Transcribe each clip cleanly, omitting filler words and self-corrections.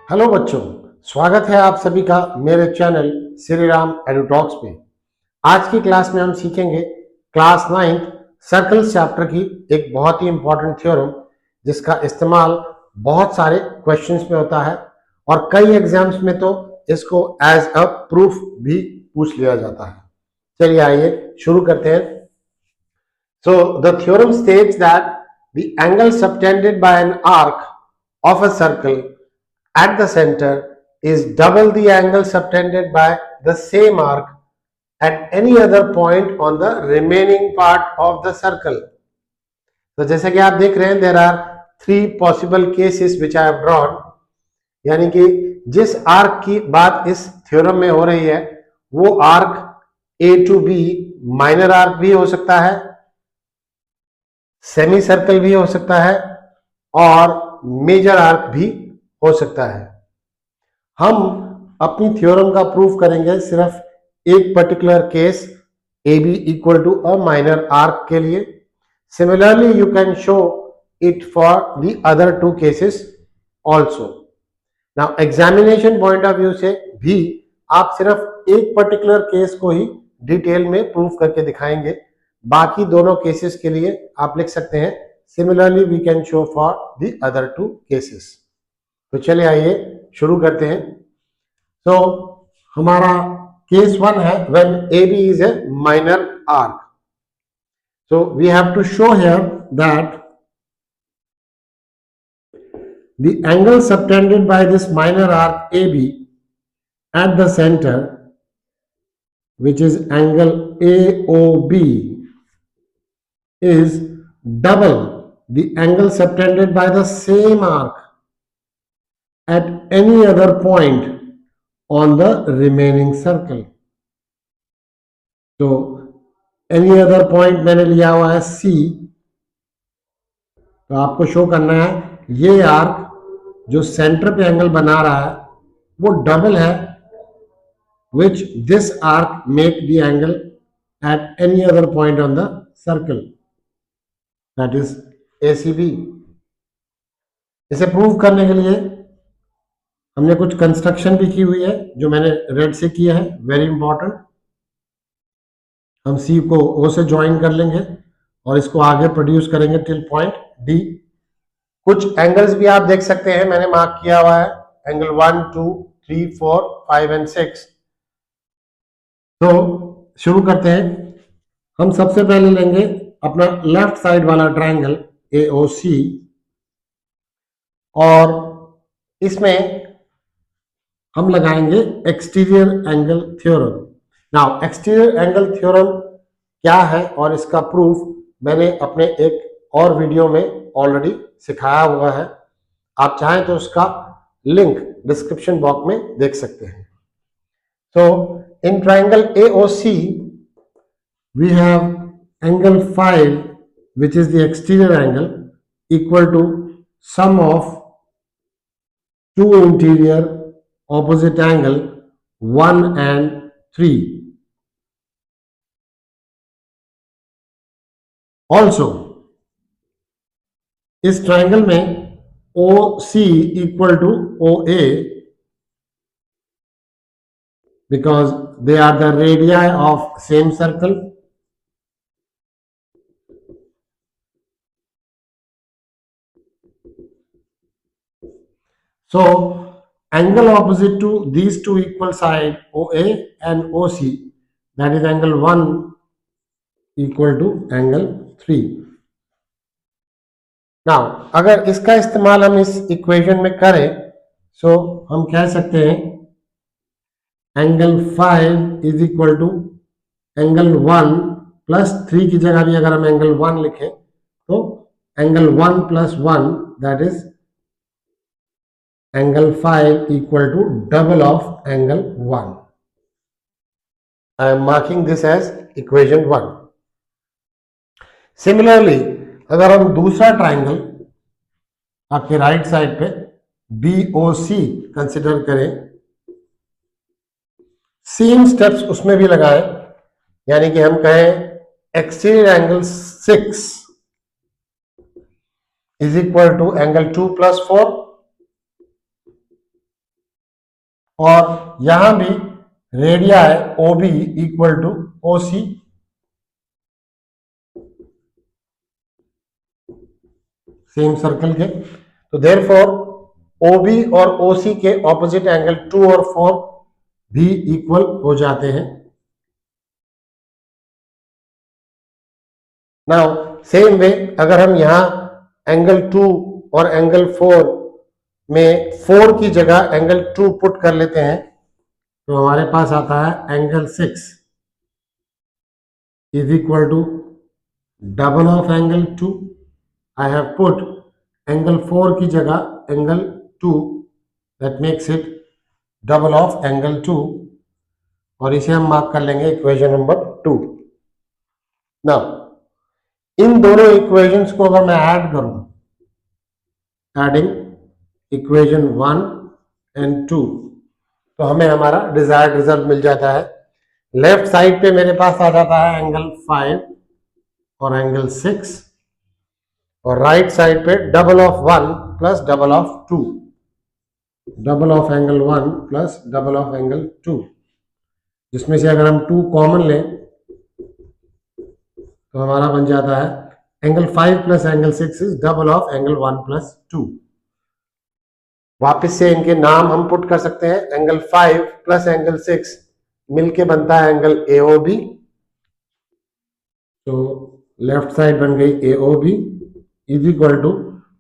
Hello बच्चों, स्वागत है आप सभी का मेरे चैनल श्री राम एडुटॉक्स पे। आज की क्लास में हम सीखेंगे क्लास 9th सर्कल्स चैप्टर की एक बहुत ही इंपॉर्टेंट थ्योरम जिसका इस्तेमाल बहुत सारे क्वेश्चंस में होता है और कई एग्जाम्स में तो इसको एज अ प्रूफ भी पूछ लिया जाता है। चलिए आइए शुरू करते हैं। So the theorem states that the angle subtended by an arc of a circle at the center is double the angle subtended by the same arc at any other point on the remaining part of the circle. तो जैसे कि आप देख रहे हैं there are 3 possible cases which I have drawn, यानी कि जिस आर्क की बात इस थ्योरम में हो रही है वो arc A to B minor arc भी हो सकता है, सेमी सर्कल भी हो सकता है और मेजर आर्क भी हो सकता है। हम अपनी थ्योरम का प्रूफ करेंगे सिर्फ एक particular case A B equal to a minor arc के लिए। Similarly you can show it for the other 2 cases also. Now examination point of view से भी आप सिर्फ एक पर्टिकुलर केस को ही डिटेल में प्रूफ करके दिखाएंगे, बाकी दोनों केसेस के लिए आप लिख सकते हैं similarly we can show for the other 2 cases. तो चलिए आइए शुरू करते हैं। तो हमारा केस 1 है when A B is a minor arc. So we have to show here that the angle subtended by this minor arc AB at the center, which is angle AOB, is double the angle subtended by the same arc at any other point on the remaining circle. तो any other point मैंने लिया हुआ है C, तो आपको show करना है ये आर्क जो सेंटर पे एंगल बना रहा है वो डबल है which this arc make the angle at any other point on the circle, that is ACB. इसे प्रूव करने के लिए हमने कुछ कंस्ट्रक्शन भी की हुई है जो मैंने रेड से किया है, वेरी इंपॉर्टेंट। हम सी को ओ से ज्वाइन कर लेंगे और इसको आगे प्रोड्यूस करेंगे टिल पॉइंट डी। कुछ एंगल्स भी आप देख सकते हैं मैंने मार्क किया हुआ है, एंगल 1 2 3 4 5 एंड 6। तो शुरू करते हैं। हम सबसे पहले लेंगे अपना लेफ्ट साइड वाला ट्रायंगल AOC और इसमें हम लगाएंगे exterior angle theorem. Now exterior angle theorem क्या है और इसका प्रूफ मैंने अपने एक और वीडियो में ऑलरेडी सिखाया हुआ है, आप चाहें तो उसका लिंक डिस्क्रिप्शन बॉक्स में देख सकते हैं। So in triangle AOC we have angle 5 which is the exterior angle equal to sum of two interior opposite angle 1 and 3. Also इस ट्रायंगल में OC equal to OA because they are the radii of same circle. So angle opposite to these two equal side OA and OC, that is angle 1 equal to angle 3. Now अगर इसका इस्तेमाल हम इस equation में करें सो हम कह सकते हैं angle 5 is equal to angle 1 plus 3 की जगह भी अगर हम एंगल 1 लिखें तो angle 1 plus 1 that is angle 5 equal to double of angle 1. I am marking this as equation 1. Similarly, अगर हम दूसरा ट्राइंगल आपके राइट साइड पे BOC कंसिडर करें, सेम स्टेप्स उसमें भी लगाएं, यानी कि हम कहें exterior angle 6 is equal to angle 2 plus 4 और यहां भी रेडिया है OB equal to OC, same circle के। तो देयरफॉर OB और OC के ऑपोजिट एंगल 2 और 4 भी इक्वल हो जाते हैं। नाउ सेम वे अगर हम यहां एंगल 2 और एंगल 4 में 4 की जगह एंगल 2 पुट कर लेते हैं तो हमारे पास आता है angle 6 is equal to double of angle 2। I have put angle 4 की जगह angle 2, that makes it double of angle 2, और इसे हम मार्क कर लेंगे इक्वेशन नंबर 2। नाउ इन दोनों इक्वेशंस को अगर मैं ऐड करूं, एडिंग इक्वेशन 1 एंड 2, तो हमें हमारा डिजायर्ड रिजल्ट मिल जाता है। लेफ्ट साइड पे मेरे पास आ जाता है एंगल 5 और एंगल 6, और राइट साइड पे double of 1 plus double of 2, double of angle 1 plus double of angle 2, जिसमें से अगर हम 2 कॉमन लें तो हमारा बन जाता है angle 5 plus angle 6 is double of angle 1 plus 2। वापस से इनके नाम हम पुट कर सकते हैं। एंगल 5 प्लस एंगल 6 मिलके बनता है एंगल AOB, तो लेफ्ट साइड बन गई AOB is equal to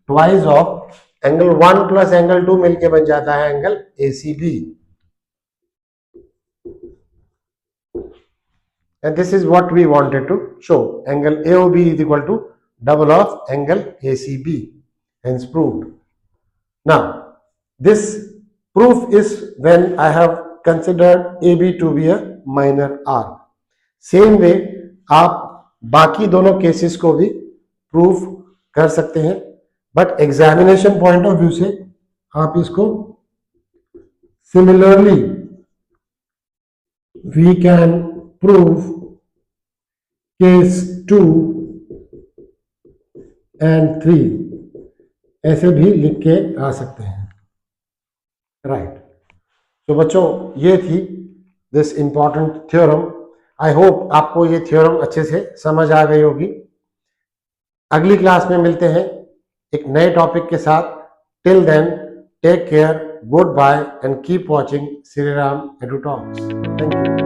twice of angle 1 plus angle 2 मिलके बन जाता है angle ACB, and this is what we wanted to show. Angle AOB is equal to double of angle ACB, hence proved. Now this proof is when I have considered AB to be a minor arc. Same way आप बाकी दोनों cases को भी proof कर सकते हैं, but examination point of view से आप इसको similarly we can prove case 2 and 3 ऐसे भी लिख के आ सकते हैं, राइट। तो बच्चों ये थी this important theorem. I hope आपको ये थ्योरम अच्छे से समझ आ गई होगी। अगली क्लास में मिलते हैं एक नए टॉपिक के साथ। Till then take care, good bye and keep watching Shri Ram Edu Talks. Thank you.